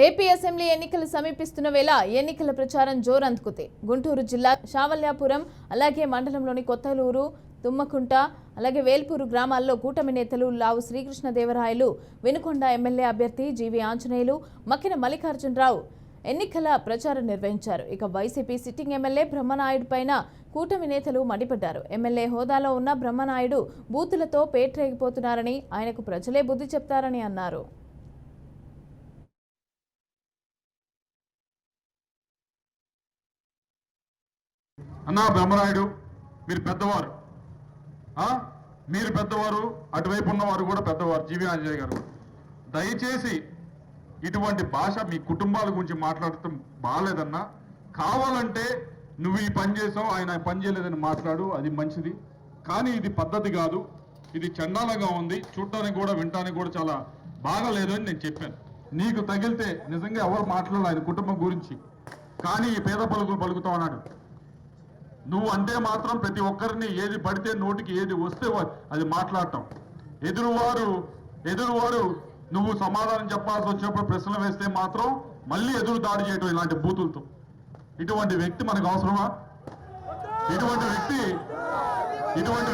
AP assembly ఎన్నికలు సమీపిస్తున్న వేళ ఎన్నికల ప్రచారం జోరందుకుంది. గుంటూరు జిల్లా శావల్యాపురం అలాగే మండలంలోని కొత్తలూరు, తుమ్మకుంట అలాగే వేల్పూరు గ్రామాల్లో కూటమి నేతలు లావు శ్రీకృష్ణదేవరాయలు, వినుకొండ ఎమ్మెల్యే అభ్యర్థి జీవి ఆంజనేయులు, మక్కిన మల్లికార్జునరావు ఎన్నికల ప్రచారం నిర్వహించారు. ఇక వైసీపీ సిట్టింగ్ ఎమ్మెల్యే బ్రహ్మనాయుడు పైన కూటమి నేతలు మండిపడ్డారు. ఎమ్మెల్యే హోదాలో ఉన్న బ్రహ్మనాయుడు బూతులతో పేట్రేగిపోతున్నారని, ఆయనకు ప్రజలే బుద్ధి చెప్తారని అన్నారు. అన్నా బ్రహ్మనాయుడు, మీరు పెద్దవారు, అటువైపు ఉన్నవారు కూడా పెద్దవారు. జీవి ఆంజనేయ గారు, దయచేసి ఇటువంటి భాష మీ కుటుంబాల గురించి మాట్లాడటం బాగాలేదన్నా. కావాలంటే నువ్వు ఈ పని చేసావు, ఆయన పని చేయలేదని మాట్లాడు, అది మంచిది. కానీ ఇది పద్ధతి కాదు, ఇది చండాలంగా ఉంది, చూడటానికి కూడా వినటానికి కూడా చాలా బాగాలేదు అని నేను చెప్పాను. నీకు తగిలితే నిజంగా ఎవరు మాట్లాడాలి ఆయన కుటుంబం గురించి, కానీ ఈ పేద పలుకులు పలుకుతావు అన్నాడు. నువ్వు అంటే మాత్రం ప్రతి ఒక్కరిని ఏది పడితే నోటికి ఏది వస్తే అది మాట్లాడటం. ఎదురువారు నువ్వు సమాధానం చెప్పాల్సి వచ్చినప్పుడు ప్రశ్నలు వేస్తే మాత్రం మళ్ళీ ఎదురు దాడి చేయటం ఇలాంటి బూతులతో. ఇటువంటి వ్యక్తి మనకు అవసరమా? ఇటువంటి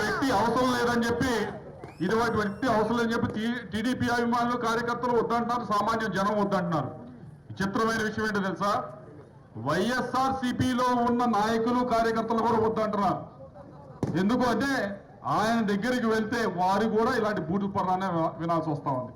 వ్యక్తి అవసరం లేదని చెప్పి టీడీపీ అభిమానులు, కార్యకర్తలు వద్దంటున్నారు, సామాన్య జనం వద్దంటున్నారు. విచిత్రమైన విషయం ఏంటో తెలుసా? వైఎస్ఆర్సీపీలో ఉన్న నాయకులు, కార్యకర్తలు కూడా వద్దంటున్నారు. ఎందుకు అంటే ఆయన దగ్గరికి వెళ్తే వారు కూడా ఇలాంటి బూటు పర్రానే వినాల్సి వస్తా ఉంది.